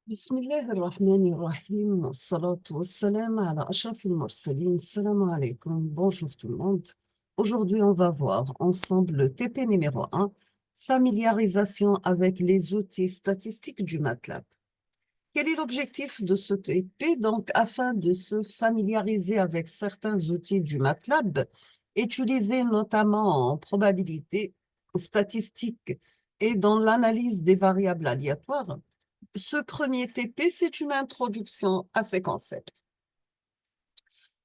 بسم الله الرحمن الرحيم والصلاة والسلام على أشرف المرسلين. Salam alaikum. Bonjour tout le monde. Aujourd'hui, on va voir ensemble le TP numéro 1, familiarisation avec les outils statistiques du MATLAB. Quel est l'objectif de ce TP? Donc, afin de se familiariser avec certains outils du MATLAB, utilisés notamment en probabilité statistique et dans l'analyse des variables aléatoires. Ce premier TP, c'est une introduction à ces concepts.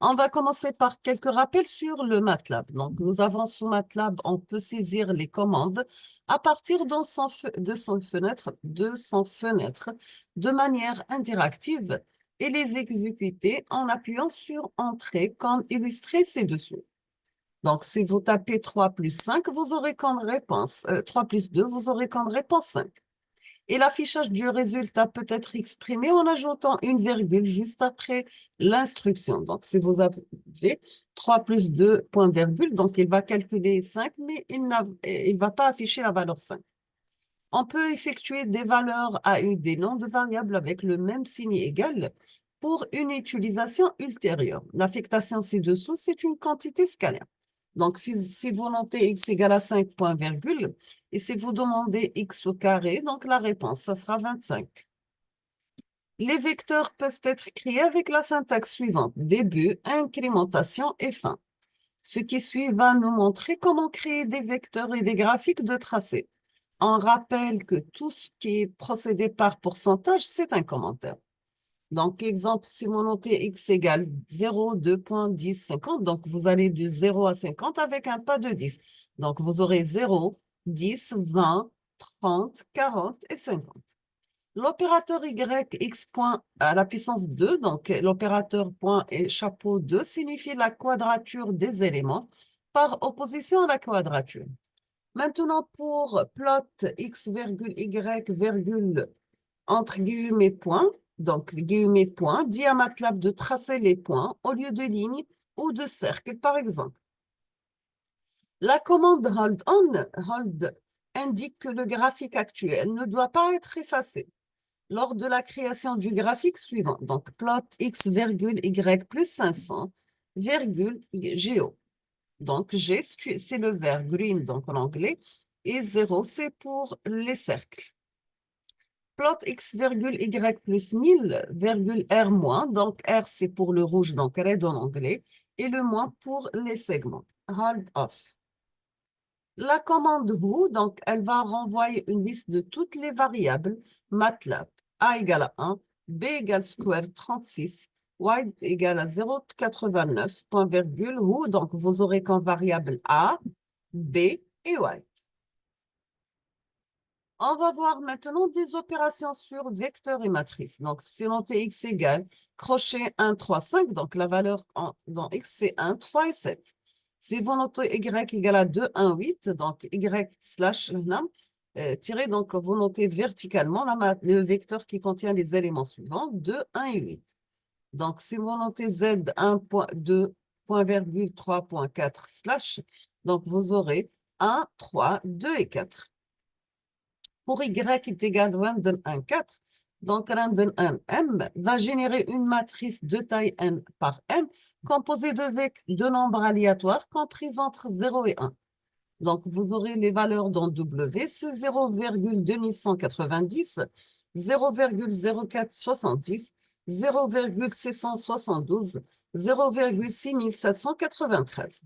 On va commencer par quelques rappels sur le MATLAB. Donc, nous avons sous MATLAB, on peut saisir les commandes à partir de son fenêtre de manière interactive et les exécuter en appuyant sur Entrée, comme illustré ci-dessous. Donc, si vous tapez 3 plus 5, vous aurez comme réponse 3 plus 2, vous aurez comme réponse 5. Et l'affichage du résultat peut être exprimé en ajoutant une virgule juste après l'instruction. Donc, si vous avez 3 plus 2 point virgule, donc il va calculer 5, mais il ne va pas afficher la valeur 5. On peut effectuer des valeurs à des noms de variables avec le même signe égal pour une utilisation ultérieure. L'affectation ci-dessous, c'est une quantité scalaire. Donc, si vous notez x égale à 5 point virgule, et si vous demandez x au carré, donc la réponse, ça sera 25. Les vecteurs peuvent être créés avec la syntaxe suivante: début, incrémentation et fin. Ce qui suit va nous montrer comment créer des vecteurs et des graphiques de tracé. On rappelle que tout ce qui est procédé par pourcentage, c'est un commentaire. Donc, exemple, si vous notez x égale 0, 2.10, 50, donc vous allez de 0 à 50 avec un pas de 10. Donc, vous aurez 0, 10, 20, 30, 40 et 50. L'opérateur y, x point à la puissance 2, donc l'opérateur point et chapeau 2 signifie la quadrature des éléments par opposition à la quadrature. Maintenant, pour plot x virgule y virgule entre guillemets point, donc guillemets point, dit à MATLAB de tracer les points au lieu de lignes ou de cercles, par exemple. La commande hold indique que le graphique actuel ne doit pas être effacé lors de la création du graphique suivant. Donc, plot x virgule y plus 500 virgule GO. Donc, G, c'est le vert, green, donc en anglais, et 0, c'est pour les cercles. Plot x virgule y plus 1000 virgule R moins, donc R c'est pour le rouge, donc red en anglais, et le moins pour les segments. Hold off. La commande who, donc elle va renvoyer une liste de toutes les variables MATLAB. A égale à 1, B égale square 36, Y égale à 0,89, point virgule, who, donc vous aurez comme variable A, B et Y. On va voir maintenant des opérations sur vecteurs et matrices. Donc, si on note x égale crochet 1, 3, 5, donc la valeur dans x c'est 1, 3 et 7. Si vous notez y égale à 2, 1, 8, donc y slash tiré, donc vous notez verticalement le vecteur qui contient les éléments suivants, 2, 1 et 8. Donc, si vous notez z 1.2, point virgule 3.4 slash, donc vous aurez 1, 3, 2 et 4. Pour y est égal random 1, 4, donc random 1, m, va générer une matrice de taille n par m composée de nombres aléatoires compris entre 0 et 1. Donc, vous aurez les valeurs dans W, c'est 0,2190, 0,0470, 0,672, 0,6793.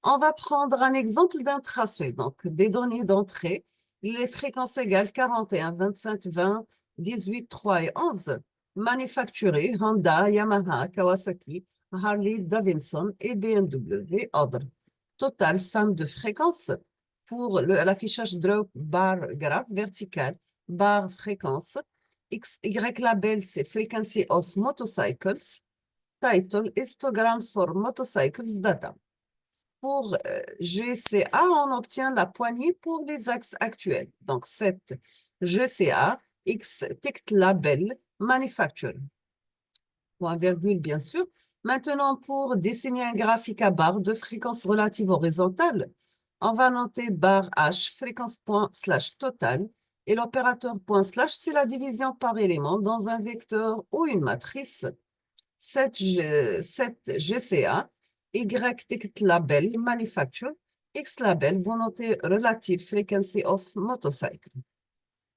On va prendre un exemple d'un tracé, donc des données d'entrée, les fréquences égales 41, 25, 20, 18, 3 et 11, manufacturées Honda, Yamaha, Kawasaki, Harley, Davidson et BMW, ordre. Total, somme de fréquences pour l'affichage drop bar graph vertical, bar fréquence, Y label c'est frequency of motorcycles, title histogram for motorcycles data. Pour GCA, on obtient la poignée pour les axes actuels. Donc, 7 GCA, X ticket label, manufacture. Point virgule, bien sûr. Maintenant, pour dessiner un graphique à barre de fréquence relative horizontale, on va noter barre H, fréquence point slash total, Et l'opérateur point slash, c'est la division par élément dans un vecteur ou une matrice. 7 GCA, Y ticket label manufacture, X label, vous notez relative frequency of motorcycle.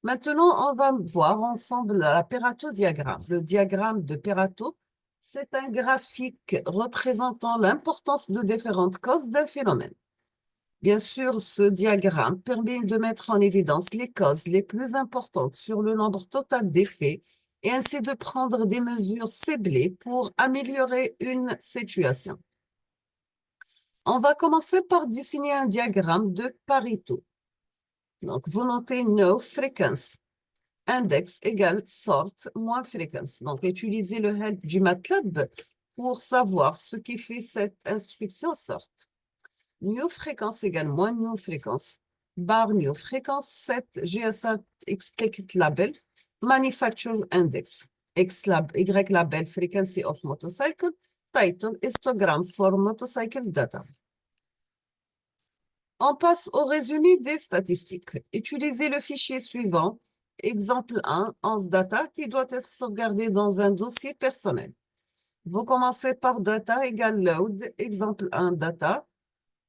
Maintenant, on va voir ensemble l'apératodiagramme. Le diagramme de Pareto, c'est un graphique représentant l'importance de différentes causes d'un phénomène. Bien sûr, ce diagramme permet de mettre en évidence les causes les plus importantes sur le nombre total d'effets et ainsi de prendre des mesures ciblées pour améliorer une situation. On va commencer par dessiner un diagramme de Pareto. Donc, vous notez no frequency. Index égale sort moins fréquence. Donc, utilisez le help du MATLAB pour savoir ce qui fait cette instruction sort. New fréquence égale moins new fréquence. Bar new fréquence 7 GSA X ticket label manufacturer index. Y label frequency of motorcycle title histogram for motorcycle data. On passe au résumé des statistiques. Utilisez le fichier suivant, exemple 1, data, qui doit être sauvegardé dans un dossier personnel. Vous commencez par data égale load, exemple 1, data.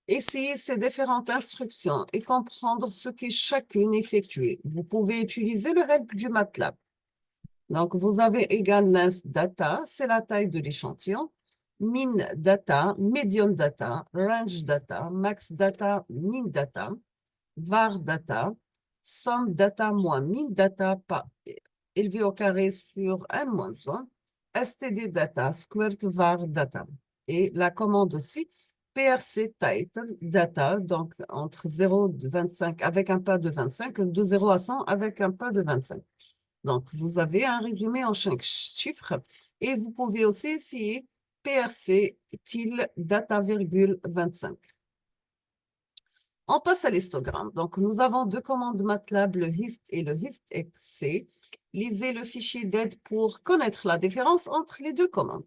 Essayez ces différentes instructions et comprendre ce qu'est chacune effectuée. Vous pouvez utiliser le help du MATLAB. Donc, vous avez égal length data, c'est la taille de l'échantillon. Min data, median data, range data, max data, min data, var data, sum data moins min data pas élevé au carré sur n moins 1, std data, squared var data. Et la commande aussi, PRC title data, donc entre 0 et 25 avec un pas de 25, de 0 à 100 avec un pas de 25. Donc, vous avez un résumé en 5 chiffres et vous pouvez aussi essayer PRC til data virgule 25. On passe à l'histogramme. Donc, nous avons deux commandes MATLAB, le HIST et le HIST-XC. Lisez le fichier d'aide pour connaître la différence entre les deux commandes.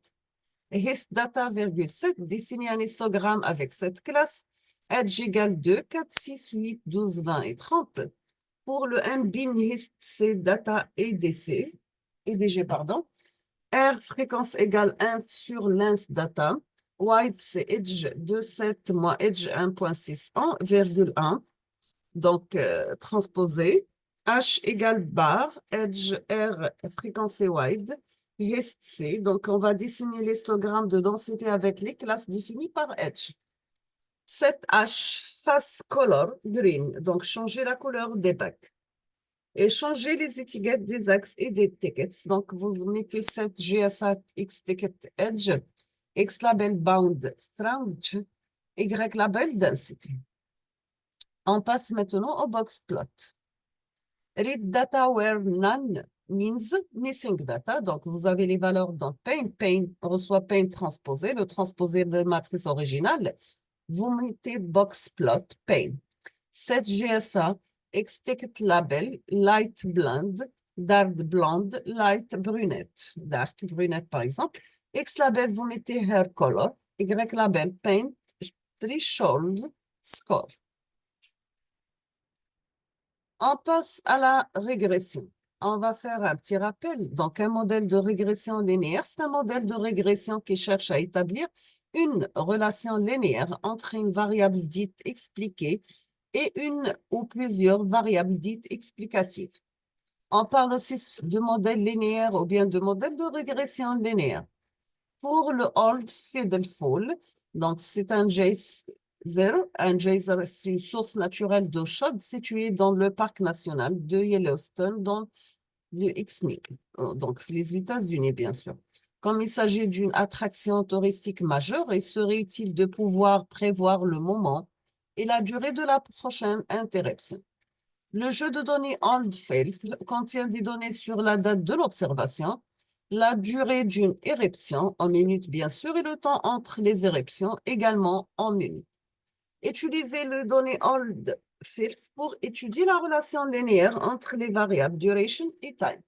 HIST data, 7, dessiner un histogramme avec cette classe. Edge égale 2, 4, 6, 8, 12, 20 et 30. Pour le MBIN HIST, c'est data EDG, pardon. R, fréquence égale 1 sur length data. Wide, c'est edge 2,7 moins edge 1,6, donc transposé. H égale bar, edge R, fréquence et wide, hist C. Donc, on va dessiner l'histogramme de densité avec les classes définies par edge. 7H, face color, green. Donc, changer la couleur des bacs. Et changer les étiquettes des axes et des tickets. Donc, vous mettez 7 GSA X ticket edge, X label bound strength, Y label density. On passe maintenant au box plot. Read data where none means missing data. Donc, vous avez les valeurs dans pain. Pain reçoit pain transposé, le transposé de la matrice originale. Vous mettez box plot, pain. 7 GSA, X ticket label, light blonde, dark blonde, light brunette. Dark brunette, par exemple. X label, vous mettez hair color. Y label, paint, threshold, score. On passe à la régression. On va faire un petit rappel. Donc, un modèle de régression linéaire, c'est un modèle de régression qui cherche à établir une relation linéaire entre une variable dite expliquée et une ou plusieurs variables dites explicatives. On parle aussi de modèle linéaire ou bien de modèle de régression linéaire. Pour le Old Fiddle Fall, donc c'est un J0, c'est une source naturelle d'eau chaude située dans le parc national de Yellowstone, dans le X-MIG, donc les États-Unis, bien sûr. Comme il s'agit d'une attraction touristique majeure, il serait utile de pouvoir prévoir le moment et la durée de la prochaine interruption. Le jeu de données Oldfield contient des données sur la date de l'observation, la durée d'une éruption en minutes bien sûr et le temps entre les éruptions également en minutes. Utilisez les données Oldfield pour étudier la relation linéaire entre les variables duration et time.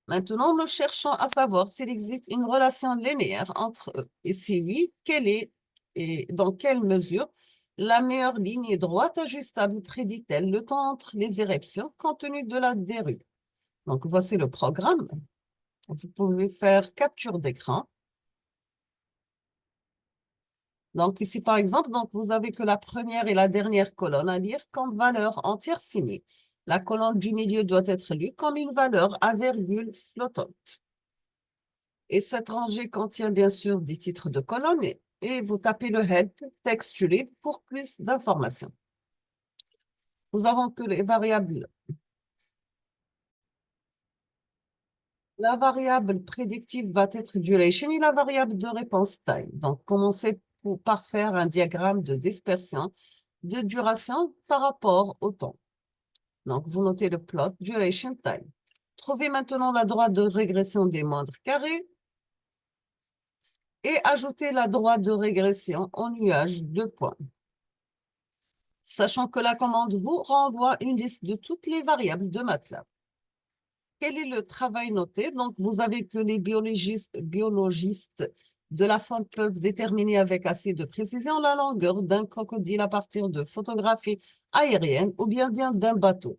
Maintenant, nous cherchons à savoir s'il existe une relation linéaire entre eux. Et si oui, quelle est et dans quelle mesure La meilleure ligne droite ajustable prédit-elle le temps entre les éruptions compte tenu de la dérue? Donc, voici le programme. Vous pouvez faire capture d'écran. Donc, ici, par exemple, donc, vous avez que la première et la dernière colonne à lire comme valeur entière signée. La colonne du milieu doit être lue comme une valeur à virgule flottante. Et cette rangée contient bien sûr des titres de colonnes et vous tapez le Help Text to Read pour plus d'informations. Nous avons que les variables. La variable prédictive va être duration et la variable de réponse time. Donc, commencez par faire un diagramme de dispersion de duration par rapport au temps. Donc, vous notez le plot duration time. Trouvez maintenant la droite de régression des moindres carrés et ajoutez la droite de régression en nuage de points. Sachant que la commande vous renvoie une liste de toutes les variables de MATLAB. Quel est le travail noté? Donc, vous avez que les biologistes de la faune peuvent déterminer avec assez de précision la longueur d'un crocodile à partir de photographies aériennes ou bien d'un bateau.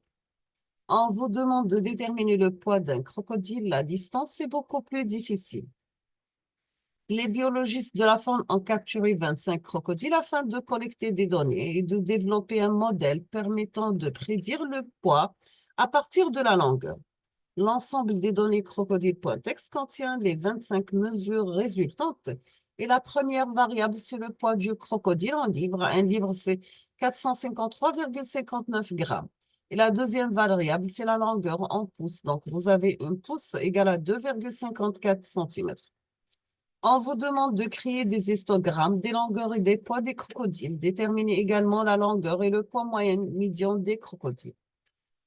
On vous demande de déterminer le poids d'un crocodile, la distance est beaucoup plus difficile. Les biologistes de la faune ont capturé 25 crocodiles afin de collecter des données et de développer un modèle permettant de prédire le poids à partir de la longueur. L'ensemble des données crocodile.txt contient les 25 mesures résultantes et la première variable, c'est le poids du crocodile en livres. Un livre, c'est 453,59 grammes. Et la deuxième variable, c'est la longueur en pouces. Donc, vous avez un pouce égal à 2,54 cm. On vous demande de créer des histogrammes des longueurs et des poids des crocodiles. Déterminez également la longueur et le poids moyen médian des crocodiles.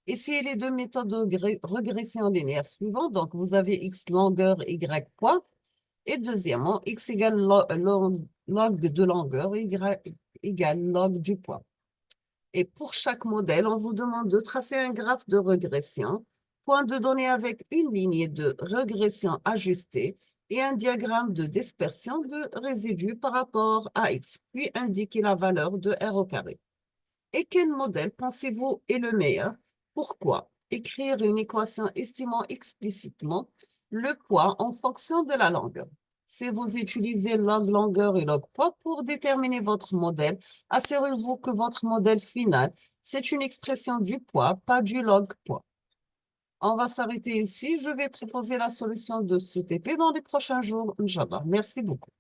Essayez les deux méthodes de régression linéaire suivantes. Donc, vous avez x longueur, y poids. Et deuxièmement, x égale log de longueur, y égale log du poids. Et pour chaque modèle, on vous demande de tracer un graphe de régression, point de données avec une lignée de régression ajustée et un diagramme de dispersion de résidus par rapport à x, puis indiquez la valeur de r au carré. Et quel modèle pensez-vous est le meilleur? Pourquoi? Écrire une équation estimant explicitement le poids en fonction de la longueur. Si vous utilisez log longueur et log poids pour déterminer votre modèle, assurez-vous que votre modèle final, c'est une expression du poids, pas du log poids. On va s'arrêter ici. Je vais proposer la solution de ce TP dans les prochains jours, Inch'Allah. Merci beaucoup.